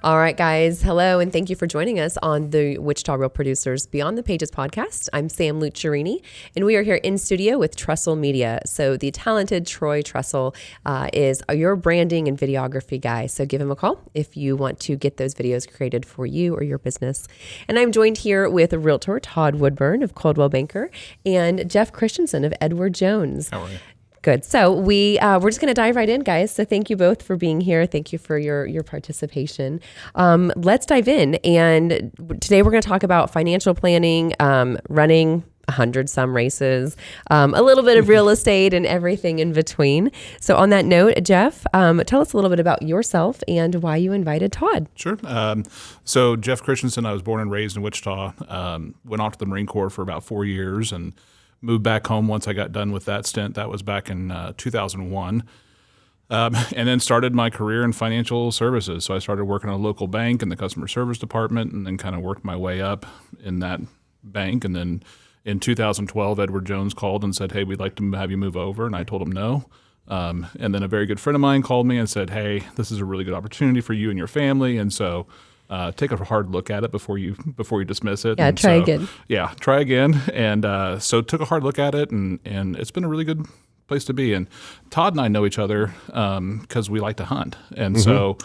All right, guys. Hello, and thank you for joining us on the Wichita Real Producers Beyond the Pages podcast. I'm Sam Luccherini, and we are here in studio with Trestle Media. So the talented Troy Trestle is your branding and videography guy. So give him a call if you want to get those videos created for you or your business. And I'm joined here with Realtor Todd Woodburn of Coldwell Banker and Jeff Christensen of Edward Jones. How are you? Good. So we're just going to dive right in, guys. So thank you both for being here. Thank you for your participation. Let's dive in. And today we're going to talk about financial planning, running 100-some races, a little bit of real estate and everything in between. So on that note, Jeff, tell us a little bit about yourself and why you invited Todd. Sure. So Jeff Christensen, I was born and raised in Wichita, went off to the Marine Corps for about 4 years and moved back home once I got done with that stint. That was back in 2001. And then started my career in financial services. So I started working at a local bank in the customer service department and then kind of worked my way up in that bank. And then in 2012, Edward Jones called and said, hey, we'd like to have you move over. And I told him no. And then a very good friend of mine called me and said, hey, this is a really good opportunity for you and your family. And so take a hard look at it before you dismiss it. Yeah, try again. Yeah, try again. And so took a hard look at it, and it's been a really good place to be. And Todd and I know each other because we like to hunt. And so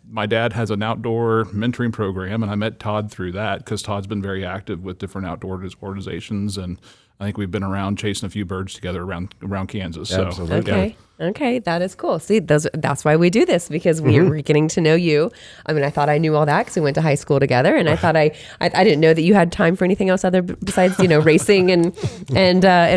my dad has an outdoor mentoring program, and I met Todd through that because Todd's been very active with different outdoor organizations, and I think we've been around chasing a few birds together around Kansas. So, absolutely. Okay. Yeah. Okay, that is cool. See, that's why we do this, because we're getting to know you. I mean, I thought I knew all that because we went to high school together, and I thought I didn't know that you had time for anything else other besides racing and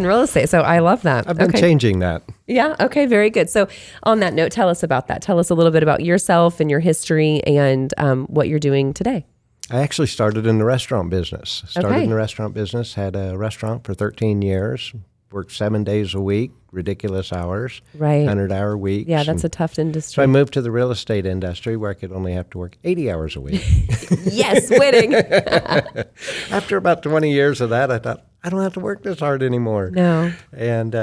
real estate. So I love that. I've been changing that. Yeah. Okay. Very good. So on that note, tell us about that. Tell us a little bit about yourself and your history and what you're doing today. I actually started in the restaurant business. Okay. In the restaurant business, had a restaurant for 13 years, worked 7 days a week, ridiculous hours, right? 100-hour weeks. Yeah, that's a tough industry. So I moved to the real estate industry where I could only have to work 80 hours a week. Yes, winning. After about 20 years of that, I thought, I don't have to work this hard anymore. No. And,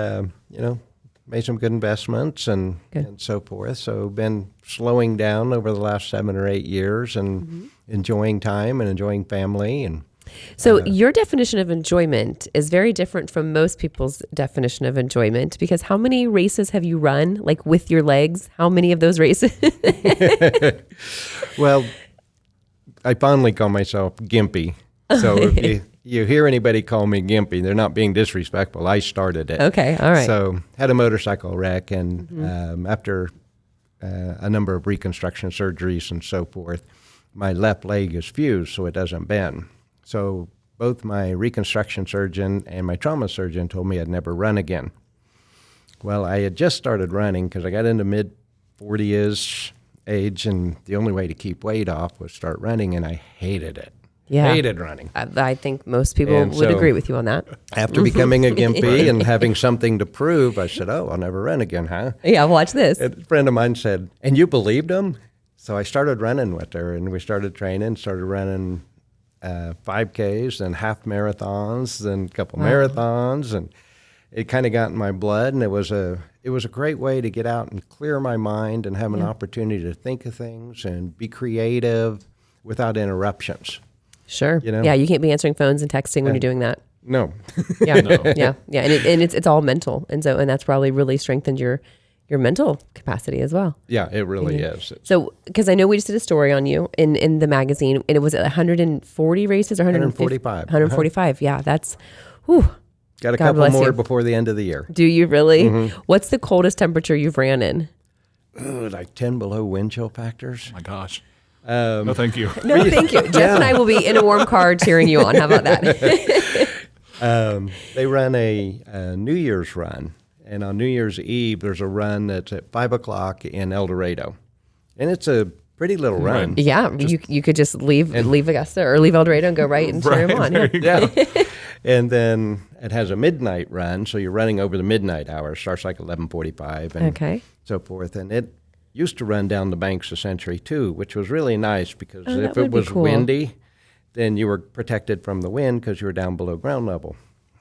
made some good investments and so forth. So been slowing down over the last 7 or 8 years and enjoying time and enjoying family. And so your definition of enjoyment is very different from most people's definition of enjoyment, because how many races have you run, like with your legs? How many of those races? Well, I fondly call myself gimpy. So if you hear anybody call me gimpy, they're not being disrespectful. I started it. Okay, all right. So had a motorcycle wreck, and after a number of reconstruction surgeries and so forth, my left leg is fused so it doesn't bend. So both my reconstruction surgeon and my trauma surgeon told me I'd never run again. Well, I had just started running because I got into mid-40s age, and the only way to keep weight off was start running, and I hated it. Yeah. Hated running. I think most people would agree with you on that. After becoming a gimpy and having something to prove, I said, I'll never run again, huh? Yeah, watch this. And a friend of mine said, and you believed him? So I started running with her, and we started training, started running 5Ks and half marathons and a couple marathons, and it kind of got in my blood, and it was a great way to get out and clear my mind and have an opportunity to think of things and be creative without interruptions. Sure. Yeah, you can't be answering phones and texting when you're doing that. No. Yeah. Yeah. And it's all mental. And that's probably really strengthened your mental capacity as well. Yeah, it really is. So, because I know we just did a story on you in the magazine, and it was 140 races or 145. 145. Yeah, that's, whew. Got a couple more before the end of the year. Do you really? What's the coldest temperature you've ran in? Like 10 below wind chill factors. Oh my gosh. No, thank you. No, thank you. Jeff and I will be in a warm car cheering you on. How about that? They run a New Year's run. And on New Year's Eve, there's a run that's at 5 o'clock in El Dorado. And it's a pretty little run. Yeah, you could just leave Augusta or leave El Dorado and go right and cheer him on. Yeah. And then it has a midnight run, so you're running over the midnight hour. Starts like 11:45 and so forth. And it used to run down the banks of Century too, which was really nice because if it was windy, then you were protected from the wind because you were down below ground level.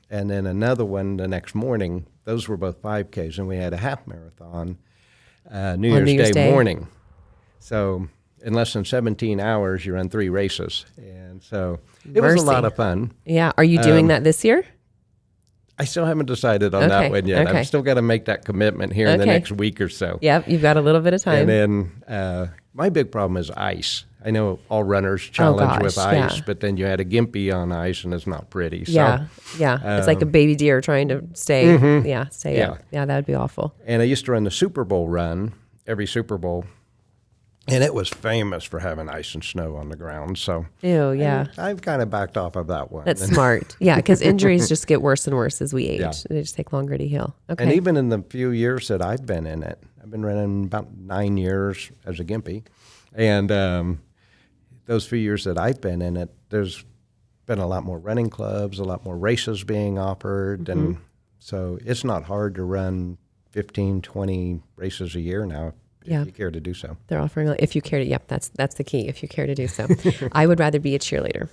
And then another one the next morning. Those were both 5Ks, and we had a half marathon New Year's Day morning. So in less than 17 hours, you run 3 races. And so it was a lot of fun. Yeah. Are you doing that this year? I still haven't decided on that one yet. Okay. I've still got to make that commitment here in the next week or so. Yep, you've got a little bit of time. And then my big problem is ice. I know all runners challenge with ice, but then you add a gimpy on ice and it's not pretty. Yeah, so, it's like a baby deer trying to stay. Stay up. Yeah, that would be awful. And I used to run the Super Bowl run every Super Bowl. And it was famous for having ice and snow on the ground. So I've kind of backed off of that one. That's smart. Yeah, because injuries just get worse and worse as we age. Yeah. They just take longer to heal. Okay. And even in the few years that I've been in it, I've been running about 9 years as a gimpy. And those few years that I've been in it, there's been a lot more running clubs, a lot more races being offered. And so it's not hard to run 15, 20 races a year now. If you care to do so. They're offering, if you care to, that's the key, if you care to do so. I would rather be a cheerleader.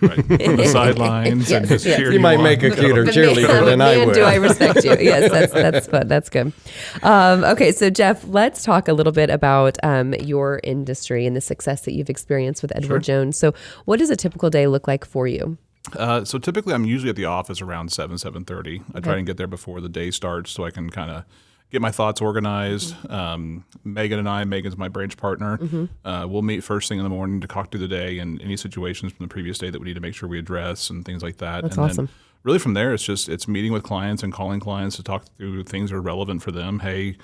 Right. From the sidelines and just cheer you might make a cuter cheerleader than I would. Do I respect you? Yes, that's fun. That's good. Okay, so Jeff, let's talk a little bit about your industry and the success that you've experienced with Edward Jones. So what does a typical day look like for you? So typically I'm usually at the office around 7:30. I try and get there before the day starts so I can kind of get my thoughts organized. Megan's my branch partner. We'll meet first thing in the morning to talk through the day and any situations from the previous day that we need to make sure we address and things like that. That's awesome. Then really from there, it's meeting with clients and calling clients to talk through things that are relevant for them. Hey,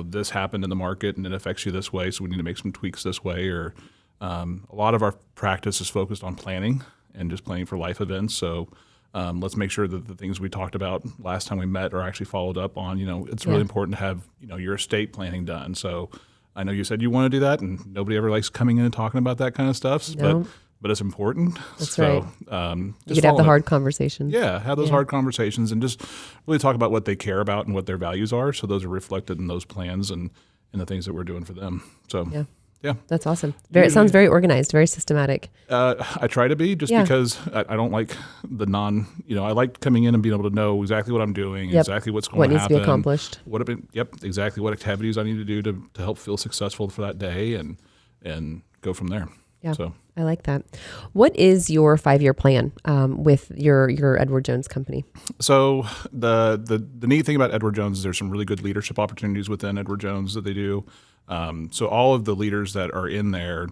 this happened in the market and it affects you this way, so we need to make some tweaks this way. Or a lot of our practice is focused on planning and just planning for life events. So let's make sure that the things we talked about last time we met are actually followed up on. It's really important to have, your estate planning done. So I know you said you want to do that, and nobody ever likes coming in and talking about that kind of stuff, but it's important. That's right. You could have the hard conversations. Yeah, have those hard conversations and just really talk about what they care about and what their values are. So those are reflected in those plans and in the things that we're doing for them. So yeah. That's awesome. It sounds very organized, very systematic. I try to be because I don't like the I like coming in and being able to know exactly what I'm doing, exactly what's going to happen. What needs to be accomplished. Exactly what activities I need to do to help feel successful for that day and go from there. Yeah, so I like that. What is your 5-year plan with your Edward Jones company? So the neat thing about Edward Jones is there's some really good leadership opportunities within Edward Jones that they do. So all of the leaders that are in there,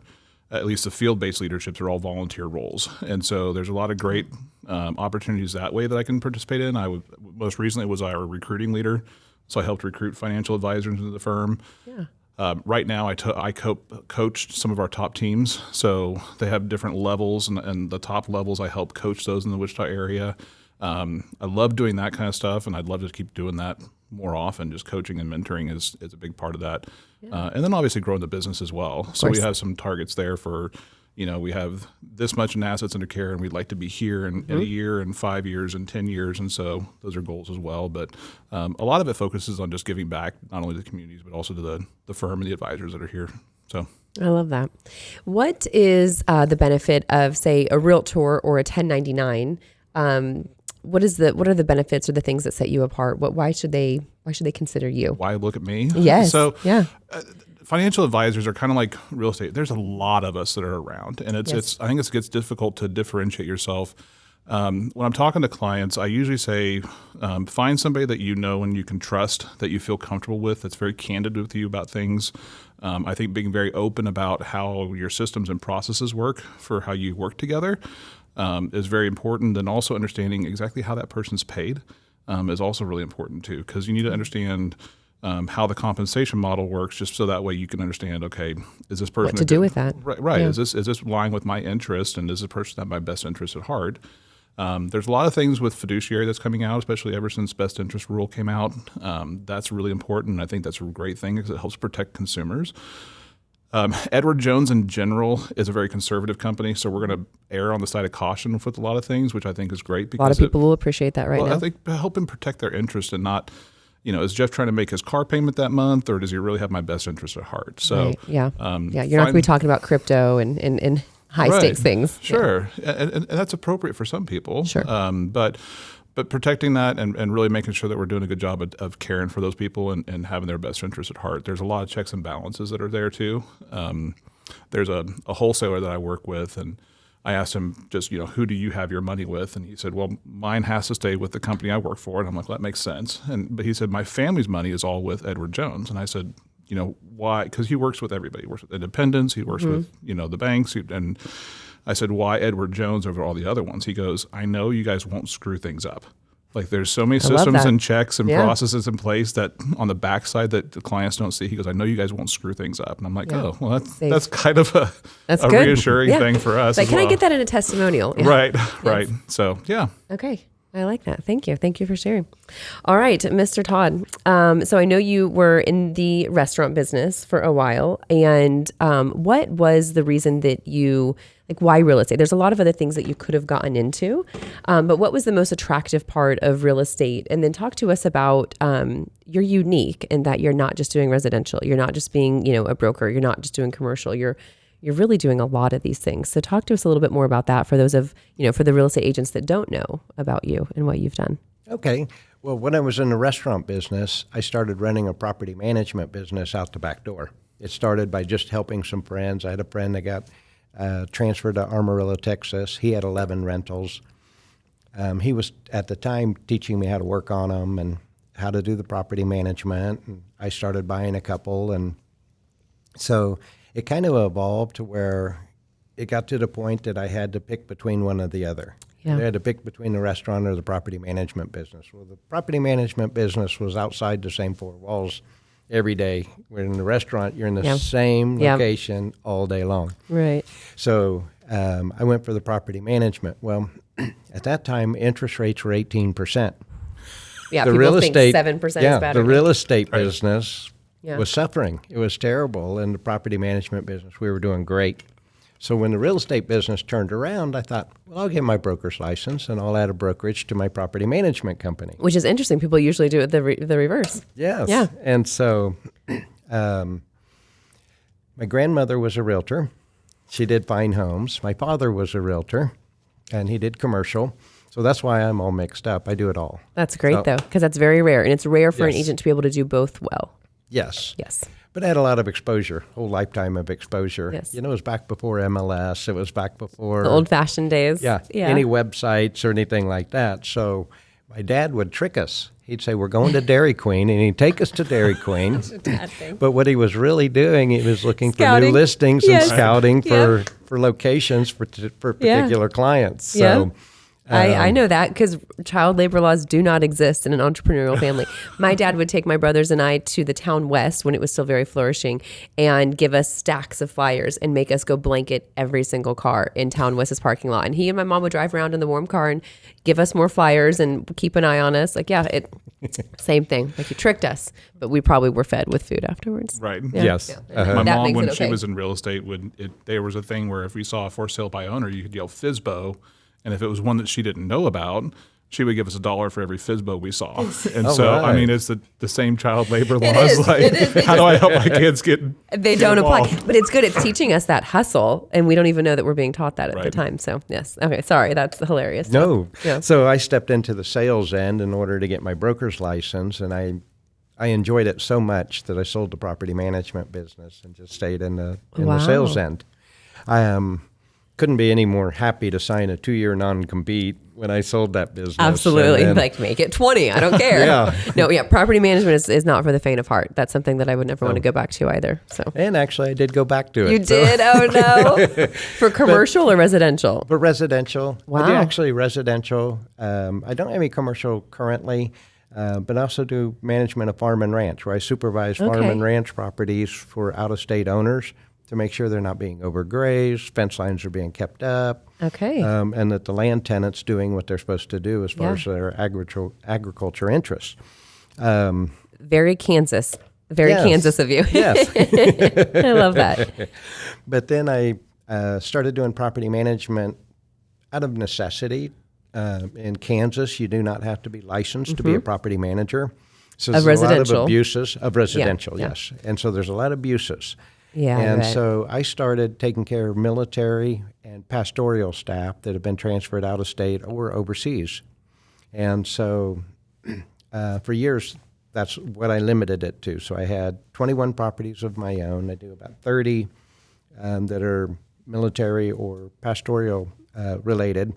at least the field-based leaderships, are all volunteer roles. And so there's a lot of great opportunities that way that I can participate in. Most recently was our recruiting leader. So I helped recruit financial advisors into the firm. Yeah. Right now, I coached some of our top teams. So they have different levels, and the top levels, I help coach those in the Wichita area. I love doing that kind of stuff, and I'd love to keep doing that more often. Just coaching and mentoring is a big part of that. Yeah. And then obviously growing the business as well. So we have some targets there for, we have this much in assets under care, and we'd like to be here in a year and 5 years and 10 years. And so those are goals as well. But a lot of it focuses on just giving back, not only to the communities, but also to the firm and the advisors that are here. So I love that. What is the benefit of, say, a realtor or a 1099? What are the benefits or the things that set you apart? Why should they consider you? Why look at me? Yes. So financial advisors are kind of like real estate. There's a lot of us that are around, and I think it gets difficult to differentiate yourself. When I'm talking to clients, I usually say, find somebody that you know and you can trust, that you feel comfortable with, that's very candid with you about things. I think being very open about how your systems and processes work for how you work together is very important. And also understanding exactly how that person's paid is also really important too, because you need to understand how the compensation model works, just so that way you can understand, okay, is this person what to do with that? Right. Yeah. Is this lying with my interest, and is this person have my best interest at heart? There's a lot of things with fiduciary that's coming out, especially ever since best interest rule came out. That's really important. I think that's a great thing because it helps protect consumers. Edward Jones in general is a very conservative company, so we're going to err on the side of caution with a lot of things, which I think is great. Because a lot of people will appreciate that now. I think helping protect their interest and not, is Jeff trying to make his car payment that month, or does he really have my best interest at heart? So, right. You're not going to be talking about crypto and high stakes things. Sure, and that's appropriate for some people. Sure, but protecting that and really making sure that we're doing a good job of caring for those people and having their best interest at heart. There's a lot of checks and balances that are there too. there's a wholesaler that I work with, and I asked him just, who do you have your money with? And he said, well, mine has to stay with the company I work for. And I'm like, well, that makes sense. But he said, my family's money is all with Edward Jones. And I said, why? Because he works with everybody. He works with independents. He works with, the banks. And I said, why Edward Jones over all the other ones? He goes, I know you guys won't screw things up. Like there's so many systems and checks and processes in place that on the backside that the clients don't see. He goes, I know you guys won't screw things up. And I'm like, oh, well, that's kind of a reassuring thing for us. Like, can I get that in a testimonial? Yeah. Right. So, yeah. Okay. I like that. Thank you. Thank you for sharing. All right, Mr. Todd. So I know you were in the restaurant business for a while. And what was the reason that why real estate? There's a lot of other things that you could have gotten into. But what was the most attractive part of real estate? And then talk to us about you're unique in that you're not just doing residential. You're not just being, a broker. You're not just doing commercial. You're really doing a lot of these things. So talk to us a little bit more about that for those for the real estate agents that don't know about you and what you've done. Okay. Well, when I was in the restaurant business, I started running a property management business out the back door. It started by just helping some friends. I had a friend that got transferred to Amarillo, Texas. He had 11 rentals. He was, at the time, teaching me how to work on them and how to do the property management. And I started buying a couple. And so it kind of evolved to where it got to the point that I had to pick between one or the other. Yeah. I had to pick between the restaurant or the property management business. Well, the property management business was outside the same four walls every day. Where in the restaurant, you're in the same location all day long. Right. So I went for the property management. Well, at that time, interest rates were 18%. Yeah, the people real think estate, 7% is better. The real estate business was suffering. It was terrible. And the property management business, we were doing great. So when the real estate business turned around, I thought, well, I'll get my broker's license and I'll add a brokerage to my property management company. Which is interesting. People usually do it the reverse. Yes. Yeah. And so my grandmother was a realtor. She did fine homes. My father was a realtor, and he did commercial. So that's why I'm all mixed up. I do it all. That's great, though, because that's very rare. And it's rare for an agent to be able to do both well. Yes. Yes. But I had a lot of exposure, whole lifetime of exposure. Yes. It was back before MLS. It was back before the old-fashioned days. Yeah, any websites or anything like that. So my dad would trick us. He'd say, we're going to Dairy Queen, and he'd take us to Dairy Queen. That's a dad thing. But what he was really doing, he was looking for new listings and scouting for locations for particular clients. So I know that because child labor laws do not exist in an entrepreneurial family. My dad would take my brothers and I to the town west when it was still very flourishing and give us stacks of flyers and make us go blanket every single car in town west's parking lot. And he and my mom would drive around in the warm car and give us more flyers and keep an eye on us. Like, same thing. Like, he tricked us, but we probably were fed with food afterwards. Right. Yeah. Yes. Yeah. My mom, when she was in real estate, there was a thing where if we saw a for sale by owner, you could yell FSBO. And if it was one that she didn't know about, she would give us $1 for every FSBO we saw. And I mean, it's the same child labor laws. How do I help my kids get They don't involved? apply. But it's good. It's teaching us that hustle, and we don't even know that we're being taught that at the time. So, yes. Okay, sorry. That's hilarious. No. Yeah. So I stepped into the sales end in order to get my broker's license, and I enjoyed it so much that I sold the property management business and just stayed in the sales end. I couldn't be any more happy to sign a 2-year non-compete when I sold that business. Absolutely. Make it 20. I don't care. Property management is not for the faint of heart. That's something that I would never want to go back to either. So. And actually, I did go back to it. You did? Oh, no. For commercial or residential? For residential. Wow. I do actually residential. I don't have any commercial currently, but I also do management of farm and ranch, where I supervise farm and ranch properties for out-of-state owners to make sure they're not being overgrazed, fence lines are being kept up, and that the land tenant's doing what they're supposed to do as far as their agriculture interests. Very Kansas. Very Kansas of you. Yes. I love that. But then I started doing property management out of necessity. In Kansas, you do not have to be licensed to be a property manager. So there's a lot of abuses of residential, yes. And so there's a lot of abuses. Yeah, and so I started taking care of military and pastoral staff that have been transferred out of state or overseas. And so for years, that's what I limited it to. So I had 21 properties of my own. I do about 30 that are military or pastoral related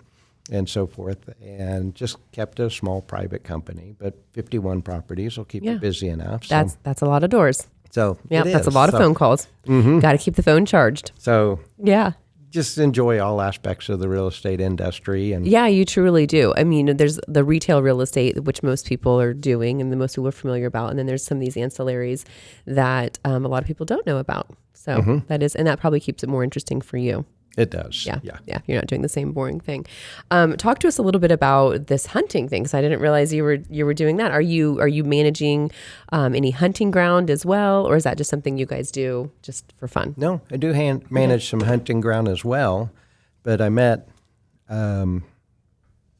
and so forth, and just kept a small private company. But 51 properties will keep you busy enough. That's a lot of doors. So yeah, that's a lot of phone calls. Got to keep the phone charged. So yeah. Just enjoy all aspects of the real estate industry. And yeah, you truly do. I mean, there's the retail real estate, which most people are doing and the most people are familiar about. And then there's some of these ancillaries that a lot of people don't know about. So that probably keeps it more interesting for you. It does. Yeah. You're not doing the same boring thing. Talk to us a little bit about this hunting thing, because I didn't realize you were doing that. Are you managing any hunting ground as well, or is that just something you guys do just for fun? No, I do manage some hunting ground as well, but I met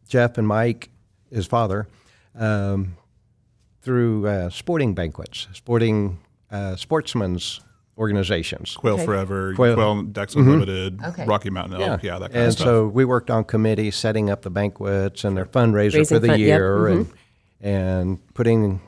Jeff and Mike, his father, through sporting banquets, sportsmen's organizations. Quail Forever, Quail Decks Unlimited, Rocky Mountain Elk, that kind of stuff. So we worked on committees setting up the banquets and their fundraiser for the year, and putting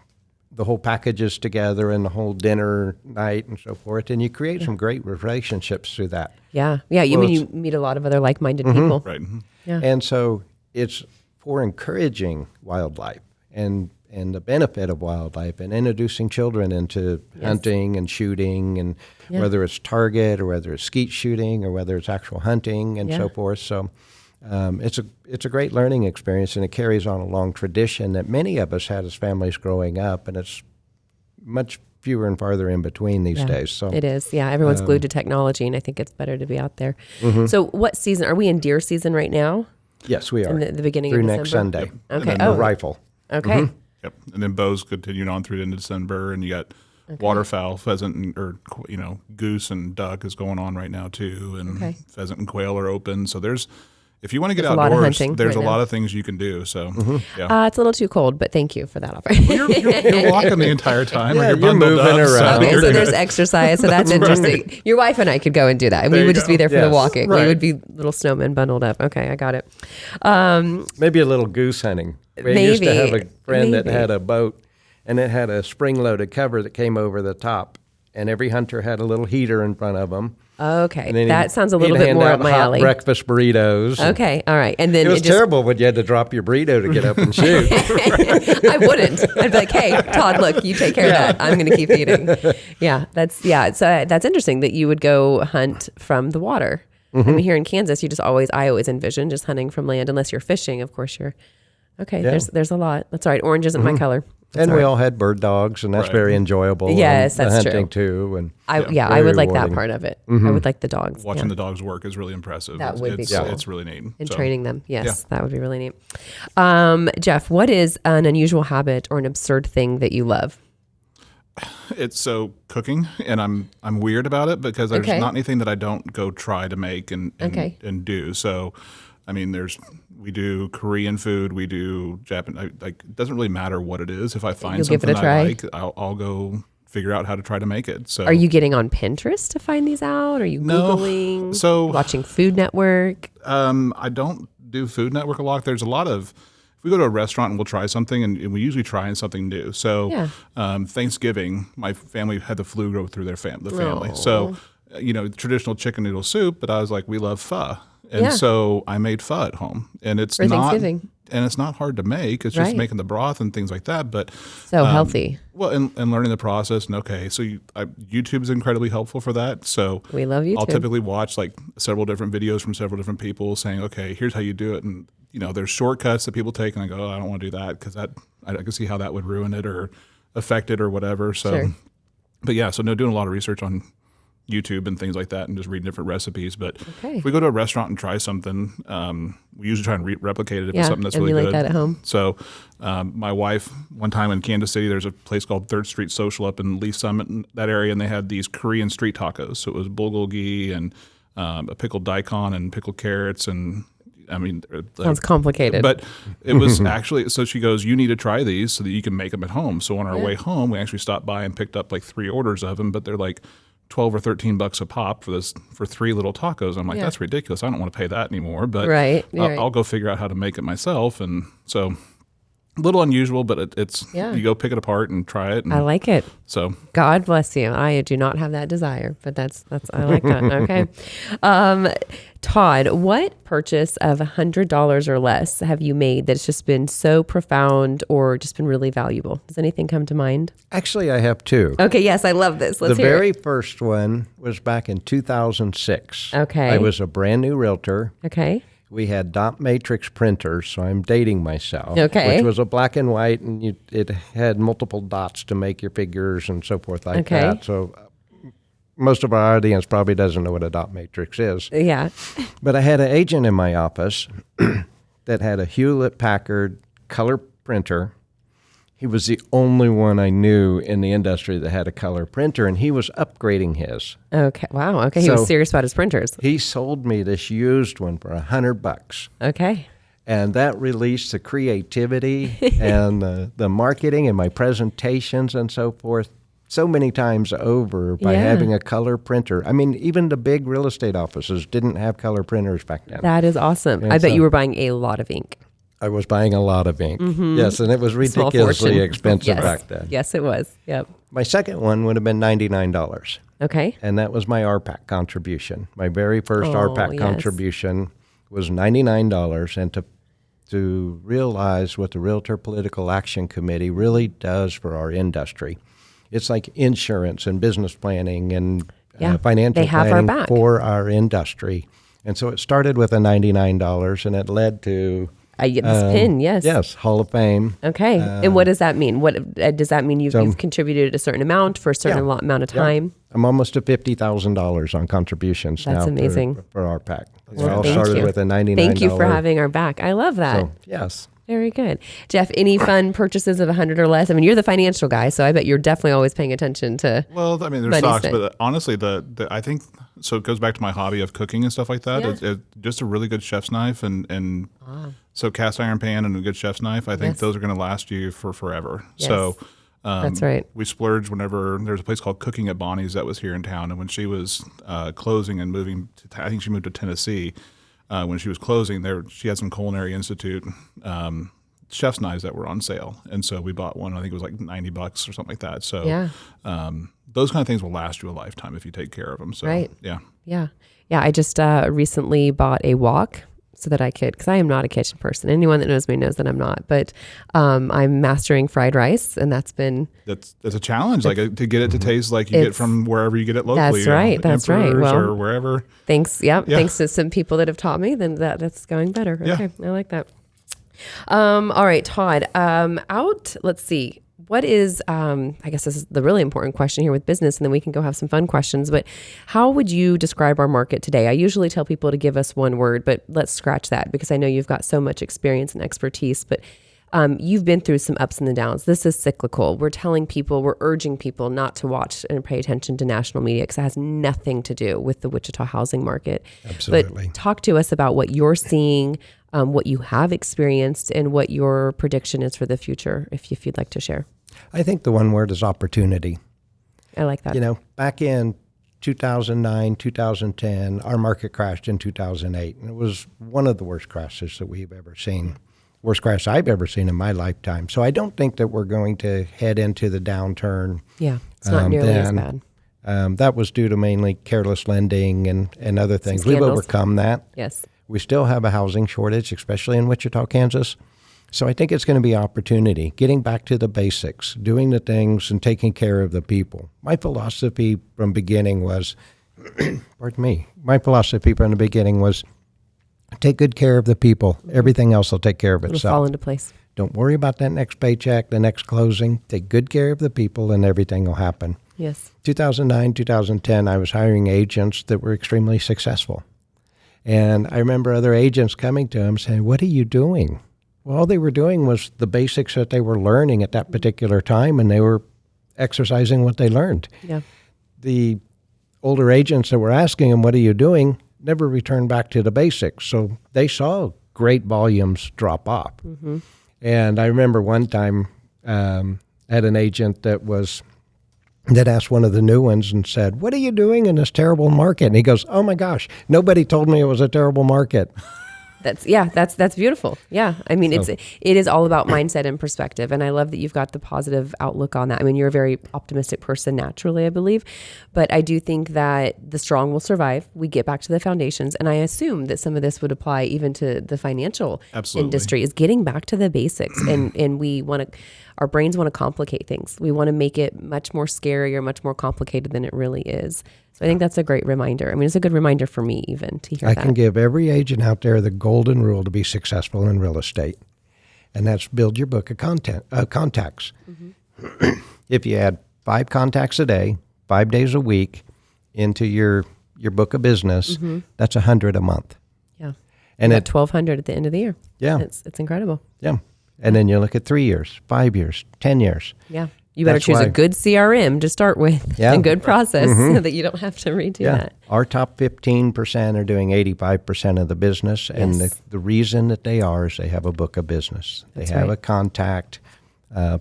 the whole packages together and the whole dinner night and so forth. And you create some great relationships through that. Yeah. You meet a lot of other like-minded people. Right. Yeah. And so it's for encouraging wildlife and the benefit of wildlife, and introducing children into hunting and shooting, and whether it's target or whether it's skeet shooting or whether it's actual hunting and so forth. So it's a great learning experience, and it carries on a long tradition that many of us had as families growing up, and it's much fewer and farther in between these days. So it is. Yeah, everyone's glued to technology, and I think it's better to be out there. So what season? Are we in deer season right now? Yes, we are. In the beginning through of next December? Sunday. Okay. The rifle. Okay. Yep. And then bows continued on through into December, and you got waterfowl, pheasant, or goose and duck is going on right now too, and pheasant and quail are open. So if you want to get outdoors, there's a lot of things you can do. So it's a little too cold, but thank you for that offer. You're walking the entire time. Yeah, you're moving around. Okay, so there's exercise, so that's interesting. Your wife and I could go and do that, and we would just be there for the walking. Right. We would be little snowmen bundled up. Okay, I got it. Maybe a little goose hunting. We used to have a friend that had a boat, and it had a spring-loaded cover that came over the top, and every hunter had a little heater in front of them. Okay, that sounds a little bit more up my alley. Breakfast burritos. Okay, all right, and then it was terrible when you had to drop your burrito to get up and shoot. I wouldn't. I'd be like, "Hey, Todd, look, you take care of that. I'm going to keep eating." So that's interesting that you would go hunt from the water. I mean, here in Kansas, I always envision just hunting from land, unless you're fishing. Of course, you're. Okay, there's a lot. That's all right. Orange isn't my color. And we all had bird dogs, and that's very enjoyable. Yes, and that's the hunting true. too. And I would like that part of it. I would like the dogs. Watching the dogs work is really impressive. That would be cool. It's really neat. And training them, that would be really neat. Jeff, what is an unusual habit or an absurd thing that you love? It's cooking, and I'm weird about it because there's not anything that I don't go try to make and do. So, I mean, we do Korean food, we do Japanese. It doesn't really matter what it is. If I find something I like, I'll go figure out how to try to make it. So, are you getting on Pinterest to find these out? Are you Googling? So watching Food Network? I don't do Food Network a lot. There's a lot of. We go to a restaurant and we'll try something, and we usually try something new. So Thanksgiving, my family had the flu go through the family. So, traditional chicken noodle soup, but I was like, we love pho. And so I made pho at home. And it's not hard to make. It's just making the broth and things like that. But healthy. Well, and learning the process. And YouTube is incredibly helpful for that. So we love YouTube. I'll typically watch several different videos from several different people saying, okay, here's how you do it. And there's shortcuts that people take, and I go, I don't want to do that because I can see how that would ruin it or affect it or whatever. So, but doing a lot of research on YouTube and things like that, and just reading different recipes. But if we go to a restaurant and try something, we usually try and replicate it if it's something that's really good. Like that at home. So, my wife, one time in Kansas City, there's a place called 3rd Street Social up in Lee Summit, in that area, and they had these Korean street tacos. So it was bulgogi and a pickled daikon and pickled carrots and. I mean, sounds complicated. But it was actually, so she goes, you need to try these so that you can make them at home. So on our way home, we actually stopped by and picked up 3 orders of them, but they're $12 or $13 a pop for 3 little tacos. I'm like, that's ridiculous. I don't want to pay that anymore. But I'll go figure out how to make it myself. And so a little unusual, but it's Yeah. you go pick it apart and try it. And I like it. so God bless you. I do not have that desire, but that's I like that. Okay. Todd, what purchase of $100 or less have you made that's just been so profound or just been really valuable? Does anything come to mind? Actually, I have two. Okay. Yes, I love this. Let's The hear very it. first one was back in 2006. Okay. I was a brand new realtor. Okay. We had dot matrix printers, so I'm dating myself. Okay. Which was a black and white, and it had multiple dots to make your figures and so forth like Okay. that. So most of our audience probably doesn't know what a dot matrix is. Yeah. But I had an agent in my office that had a Hewlett-Packard color printer. He was the only one I knew in the industry that had a color printer, and he was upgrading his. Okay. Wow. Okay. He So- was serious about his printers. He sold me this used one for $100. Okay. And that released the creativity and the marketing and my presentations and so forth so many times over by Yeah. having a color printer. I mean, even the big real estate offices didn't have color printers back then. That is awesome. And I bet so- you were buying a lot of ink. I was buying a lot of ink. Yes, and it was Small ridiculously fortune. expensive Yes. back then. Yes, it was. Yep. My second one would have been $99. Okay. And that was my RPAC contribution. My very first Oh, RPAC yes. contribution was $99, and to realize what the Realtor Political Action Committee really does for our industry. It's like insurance and business planning and Yeah, financial they have our planning back. for our industry. And so it started with a $99, and it led to I get this pin. Yes. yes, Hall of Fame. Okay. And what does that mean? What does that mean? You've contributed a certain amount for a certain Yeah. amount of Yeah. time. I'm almost to $50,000 on contributions That's now amazing. for RPAC. Well, It all thank started you. with a $99. Thank you for having our back. I love that. So, yes. Very good. Jeff, any fun purchases of 100 or less? I mean, you're the financial guy, so I bet you're definitely always paying attention to. well, I mean, there's Money stocks, spent. but honestly, the I think so. It goes back to my hobby of cooking and stuff like that. Yeah. It's just a really good chef's knife, and so cast iron pan and a good chef's knife. I think Yes. those are going to last you for forever. Yes. So. That's right. We splurged whenever there's a place called Cooking at Bonnie's that was here in town, and when she was closing and moving to, I think she moved to Tennessee. When she was closing, she had some Culinary Institute chef's knives that were on sale, and so we bought one. I think it was like $90 or something like that. So Yeah. those kind of things will last you a lifetime if you take care of them. So Right. yeah. Yeah. Yeah. I just recently bought a wok so that I could, because I am not a kitchen person. Anyone that knows me knows that I'm not. But I'm mastering fried rice, and that's been That's a challenge, like to get it to taste like you get It's- from wherever you get it locally. That's right, that's right. Emperor's Well, or wherever. thanks. Yep. Yeah. Thanks to some people that have taught me, then that's going better. Yeah. Okay. I like that. All right, Todd, let's see. What is, I guess this is the really important question here with business, and then we can go have some fun questions, but how would you describe our market today? I usually tell people to give us one word, but let's scratch that because I know you've got so much experience and expertise, but you've been through some ups and the downs. This is cyclical. We're urging people not to watch and pay attention to national media because it has nothing to do with the Wichita housing market. Absolutely. But talk to us about what you're seeing, what you have experienced, and what your prediction is for the future, if you'd like to share. I think the one word is opportunity. I like that. You know, back in 2009, 2010, our market crashed in 2008, and it was one of the worst crashes that we've ever seen. Worst crash I've ever seen in my lifetime. So I don't think that we're going to head into the downturn. Yeah, it's not nearly as then. bad. That was due to mainly careless lending and other things. We've scandals. overcome that. Yes. We still have a housing shortage, especially in Wichita, Kansas. So I think it's going to be opportunity, getting back to the basics, doing the things and taking care of the people. My philosophy from beginning was, pardon me, take good care of the people. Everything else will take care of It'll itself. fall into place. Don't worry about that next paycheck, the next closing. Take good care of the people and everything will happen. Yes. 2009, 2010, I was hiring agents that were extremely successful. And I remember other agents coming to him saying, "What are you doing?" Well, all they were doing was the basics that they were learning at that particular time, and they were exercising what they learned. Yeah. The older agents that were asking them, "What are you doing?" never returned back to the basics. So they saw great volumes drop off. Mm-hmm. And I remember one time had an agent that asked one of the new ones and said, "What are you doing in this terrible market?" And he goes, "Oh my gosh, nobody told me it was a terrible market." That's beautiful. Yeah. I mean, it is all about mindset and perspective. And I love that you've got the positive outlook on that. I mean, you're a very optimistic person naturally, I believe, but I do think that the strong will survive. We get back to the foundations. And I assume that some of this would apply even to the financial industry, is getting back to the basics. And we want to, our brains want to complicate things. We want to make it much more scary or much more complicated than it really is. So I think that's a great reminder. I mean, it's a good reminder for me even to hear that. I can give every agent out there the golden rule to be successful in real estate, and that's build your book of contacts. Mm-hmm. If you add 5 contacts a day, 5 days a week into your book of business, that's 100 a month. Yeah. And at 1,200 at the end of the year. Yeah. It's incredible. Yeah. And then you look at 3 years, 5 years, 10 years. Yeah. You better choose a good CRM to start with, a good process so that you don't have to redo that. Our top 15% are doing 85% of the business. And the reason that they are is they have a book of business. They have a contact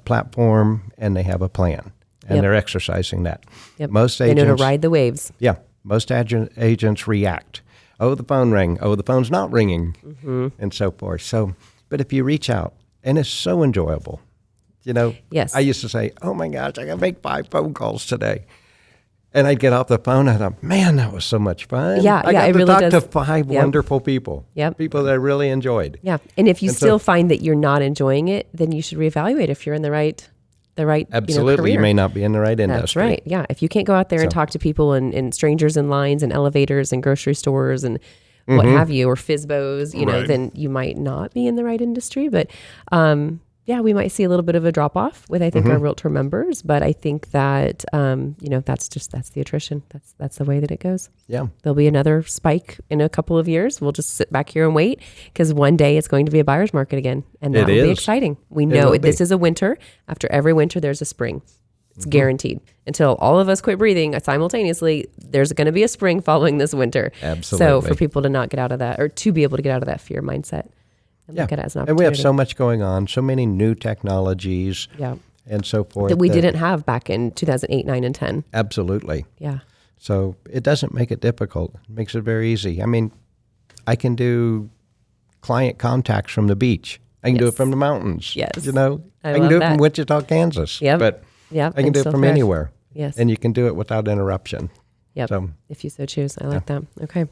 platform, and they have a plan. And they're exercising that. Yep. Most agents, they know to ride the waves. Yeah. Most agents react. Oh, the phone rang. Oh, the phone's not ringing, and so forth. So, but if you reach out, and it's so enjoyable. You know, I used to say, oh my gosh, I got to make 5 phone calls today. And I'd get off the phone and I thought, man, that was so much fun. Yeah, I got to really talk to 5 wonderful people, Yep. people that I really enjoyed. Yeah, and if you still find that you're not enjoying it, then you should reevaluate if you're in the right Absolutely, career. You may not be in the right industry. That's right, yeah. If you can't go out there and talk to people and strangers in lines and elevators and grocery stores and what have you, or FSBOs, you know, then you might not be in the right industry. But we might see a little bit of a drop off with, I think, our Realtor members. But I think that, that's the attrition. That's the way that it goes. Yeah. There'll be another spike in a couple of years. We'll just sit back here and wait, because one day it's going to be a buyer's market again. And that will be exciting. We know this is a winter. After every winter, there's a spring. It's guaranteed. Until all of us quit breathing simultaneously, there's going to be a spring following this winter. Absolutely. So for people to not get out of that, or to be able to get out of that fear mindset and look at it as an opportunity. And we have so much going on, so many new technologies and so forth. That we didn't have back in 2008, 9, and 10. Absolutely. Yeah. So it doesn't make it difficult. It makes it very easy. I mean, I can do client contacts from the beach. I can do it from the mountains. Yes. You know, I can love do it that. from Wichita, Kansas. Yep. But I can do it from anywhere. Yes. And you can do it without interruption. Yep. So, if you so choose. I like that. Okay.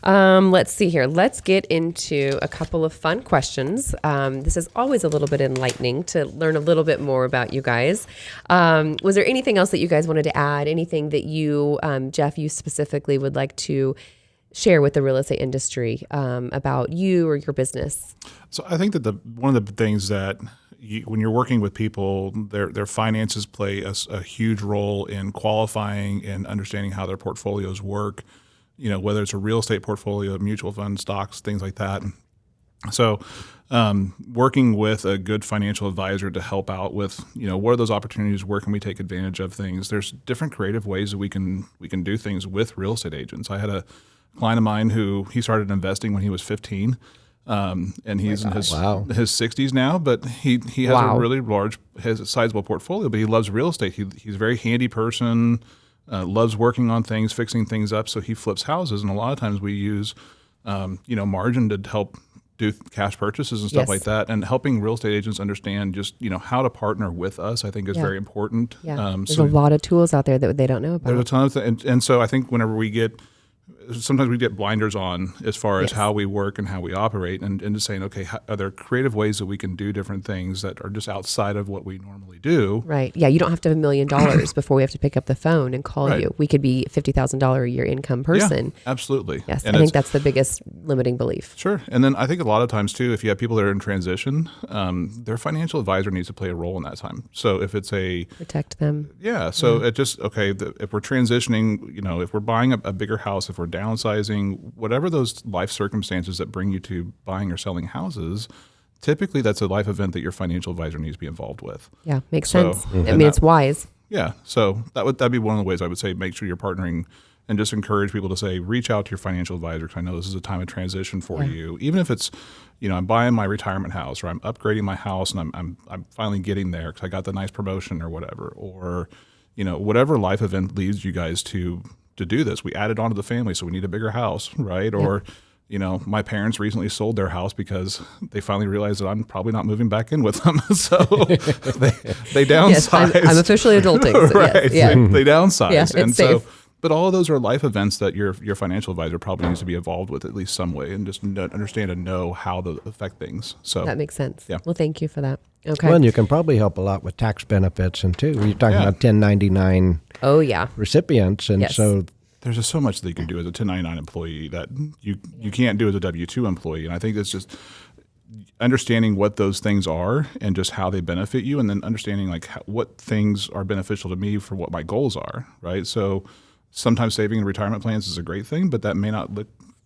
Let's see here. Let's get into a couple of fun questions. This is always a little bit enlightening to learn a little bit more about you guys. Was there anything else that you guys wanted to add? Anything that you, Jeff, you specifically would like to share with the real estate industry about you or your business? So I think that one of the things that when you're working with people, their finances play a huge role in qualifying and understanding how their portfolios work, you know, whether it's a real estate portfolio, mutual funds, stocks, things like that. So working with a good financial advisor to help out with, you know, what are those opportunities, where can we take advantage of things? There's different creative ways that we can do things with real estate agents. I had a client of mine who he started investing when he was 15. And he's in his 60s now, but he has a really has a sizable portfolio, but he loves real estate. He's a very handy person, loves working on things, fixing things up. So he flips houses. And a lot of times we use, margin to help do cash purchases and stuff like that. And helping real estate agents understand just, how to partner with us, I think is very important. Yeah. There's a lot of tools out there that they don't know about. There's a ton of things. And so I think whenever sometimes we get blinders on as far as how we work and how we operate, and just saying, okay, are there creative ways that we can do different things that are just outside of what we normally do? Right. Yeah. You don't have to have $1 million before we have to pick up the phone and call you. We could be $50,000 a year income person. Yeah, absolutely. Yes. And I think that's the biggest limiting belief. Sure. And then I think a lot of times too, if you have people that are in transition, their financial advisor needs to play a role in that time. So if it's protect them. Yeah. So it just, if we're transitioning, if we're buying a bigger house, if we're downsizing, whatever those life circumstances that bring you to buying or selling houses, typically that's a life event that your financial advisor needs to be involved with. Yeah, makes sense. I mean, it's wise. Yeah. So that'd be one of the ways I would say make sure you're partnering, and just encourage people to say, reach out to your financial advisor, because I know this is a time of transition for you. Even if it's, I'm buying my retirement house, or I'm upgrading my house and I'm finally getting there because I got the nice promotion or whatever, or, whatever life event leads you guys to do this. We added on to the family, so we need a bigger house, right? Or, my parents recently sold their house because they finally realized that I'm probably not moving back in with them. So they downsized. Yes, I'm officially adulting. So right. Yes, yeah. They downsized. Yeah, it's and safe. so, but all of those are life events that your financial advisor probably needs to be involved with at least some way and just understand and know how they affect things. So That makes sense. Yeah. Well, thank you for that. Okay. Well, and you can probably help a lot with tax benefits and too. You're talking about 1099 Oh, yeah. recipients, and Yes. so there's just so much that you can do as a 1099 employee that you can't do as a W-2 employee. And I think it's just understanding what those things are and just how they benefit you, and then understanding like what things are beneficial to me for what my goals are, right? So sometimes saving in retirement plans is a great thing, but that may not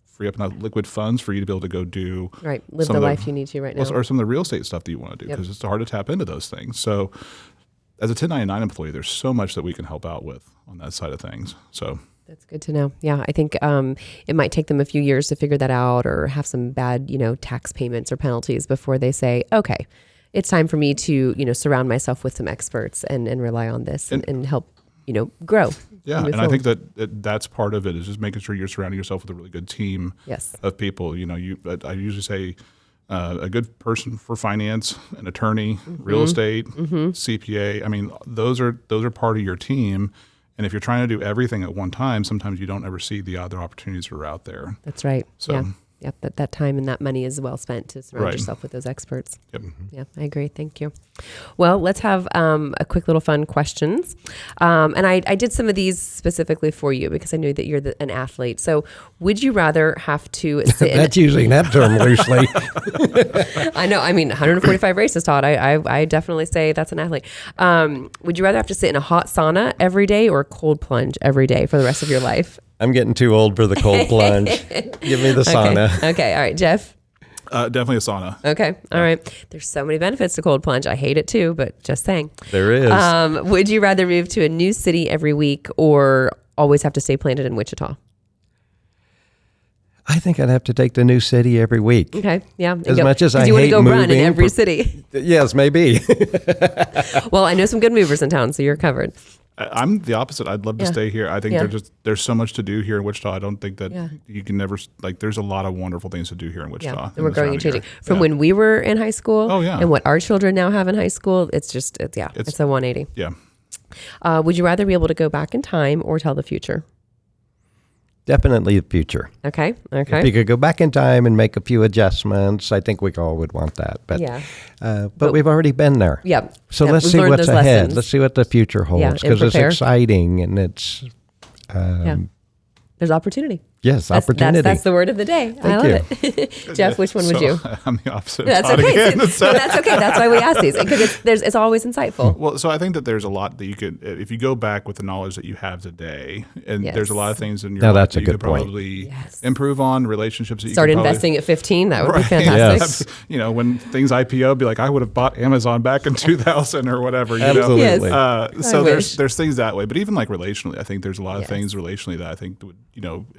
free up enough liquid funds for you to be able to go do Right. Live some the of life you need to right now. or some of the real estate stuff that you want to do, Yep. because it's hard to tap into those things. So as a 1099 employee, there's so much that we can help out with on that side of things. So That's good to know. Yeah, I think it might take them a few years to figure that out, or have some bad, tax payments or penalties before they say, okay, it's time for me to, surround myself with some experts and rely on this and help, grow. yeah, move and I think forward. that's part of it, is just making sure you're surrounding yourself with a really good team Yes. of people. I usually say a good person for finance, an attorney, real estate, CPA. I mean, those are part of your team. And if you're trying to do everything at one time, sometimes you don't ever see the other opportunities that are out there. That's right. So- yeah. Yep. That time and that money is well spent to surround Right. yourself with those experts. Yep. Yeah, I agree. Thank you. Well, let's have a quick little fun questions. And I did some of these specifically for you because I knew that you're an athlete. So would you rather have to sit in that's using that term loosely. I know. I mean, 145 races, Todd. I definitely say that's an athlete. Would you rather have to sit in a hot sauna every day or a cold plunge every day for the rest of your life? I'm getting too old for the cold plunge. Give me the sauna. Okay. All right, Jeff. Definitely a sauna. Okay. All right. There's so many benefits to cold plunge. I hate it too, but just saying. There is. Would you rather move to a new city every week or always have to stay planted in Wichita? I think I'd have to take the new city every week. Okay. Yeah. As much as I you want to hate go run in moving, every city. Yes, maybe. Well, I know some good movers in town, so you're covered. I'm the opposite. I'd love to Yeah. stay here. I think Yeah. there's so much to do here in Wichita. I don't think that Yeah. you can never, there's a lot of wonderful things to do here in Wichita. Yeah, and and we're the growing and surrounding changing. area. From Yeah. when we were in high school Oh, yeah. and what our children now have in high school, it's a 180. Yeah. Would you rather be able to go back in time or tell the future? Definitely the future. Okay. If you could go back in time and make a few adjustments, I think we all would want that. But Yeah. but we've already been there. Yeah. So Yeah, let's we've see learned what's those ahead. lessons. Let's see what the future holds, and because it's prepare. exciting and it's There's opportunity. yes, That's, opportunity. That's the word of the day. I love you. it. Jeff, which one would So, you? I'm the opposite. That's Todd okay. again. So that's okay. That's why we ask these, because it's always insightful. Well, so I think that there's a lot that you could, if you go back with the knowledge that you have today, and Yes. there's a lot of things in your Now, life that's that a you good could point. probably Yes. improve on, relationships that you Start could probably, investing at 15. That would be Right. fantastic. Yes. When things IPO, be like, I would have bought Amazon back in 2000 or whatever. Absolutely. Yes. So wish. there's things that way, but even like relationally, I think there's a lot of Yes. things relationally that I think would,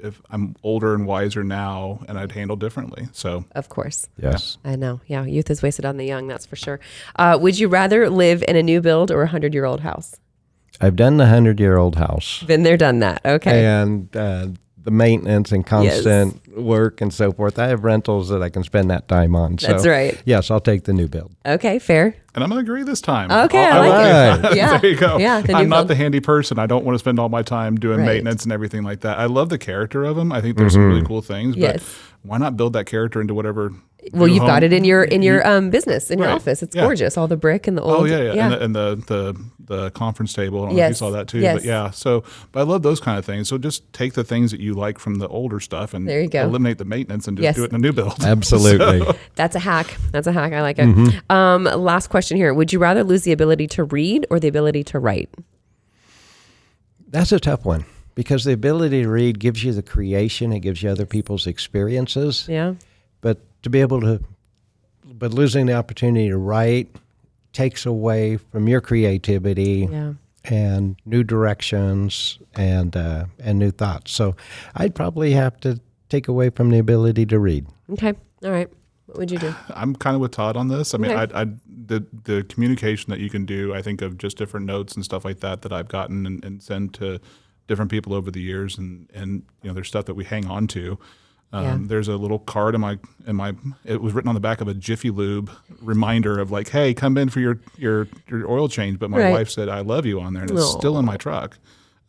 if I'm older and wiser now, and I'd handle differently. So Of course. yes. I know. Yeah. Youth is wasted on the young. That's for sure. Would you rather live in a new build or a 100-year-old house? I've done the 100-year-old house. Been there, done that. Okay. And the maintenance and constant work and so forth. I have rentals that I can spend that time on. That's so, right. Yes, I'll take the new build. Okay. Fair. And I'm going to agree this time. Okay, I I'll- like Right. it. Yeah. There you go. Yeah. the I'm new not build. the handy person. I don't want to spend all my time doing Right. maintenance and everything like that. I love the character of them. I think there's some really cool things. But Yes. why not build that character into whatever? Well, new you've got home- it in your business, in your Right. office. It's Yeah. gorgeous. All the brick and the old. Oh yeah. And the conference table. I don't know if you Yes. saw that too. Yes. But yeah. So, but I love those kind of things. So just take the things that you like from the older stuff and There you go. eliminate the maintenance and just Yes. do it in a new build. Absolutely. That's a hack. I like it. Last question here. Would you rather lose the ability to read or the ability to write? That's a tough one because the ability to read gives you the creation. It gives you other people's experiences. Yeah. But losing the opportunity to write takes away from your creativity Yeah. and new directions and new thoughts. So I'd probably have to take away from the ability to read. Okay. All right. What would you do? I'm kind of with Todd on this. I mean, Okay. the communication that you can do, I think of just different notes and stuff like that I've gotten and send to different people over the years, and there's stuff that we hang on to. There's a little card in my. It was written on the back of a Jiffy Lube reminder of like, "Hey, come in for your oil change." But my wife said, "I love you" on there, and it's still in my truck.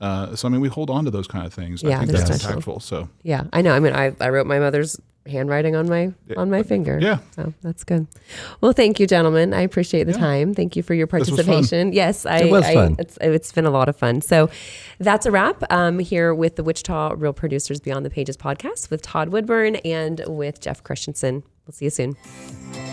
So I mean, we hold on to those kind of things. Yeah, I think that's impactful. So yeah, I know. I mean, I wrote my mother's handwriting on my finger. Yeah. So that's good. Well, thank you, gentlemen. I appreciate the time. Thank you for your participation. Yes, it was fun. It's been a lot of fun. So that's a wrap here with the Wichita Real Producers Beyond the Pages podcast with Todd Woodburn and with Jeff Christensen. We'll see you soon.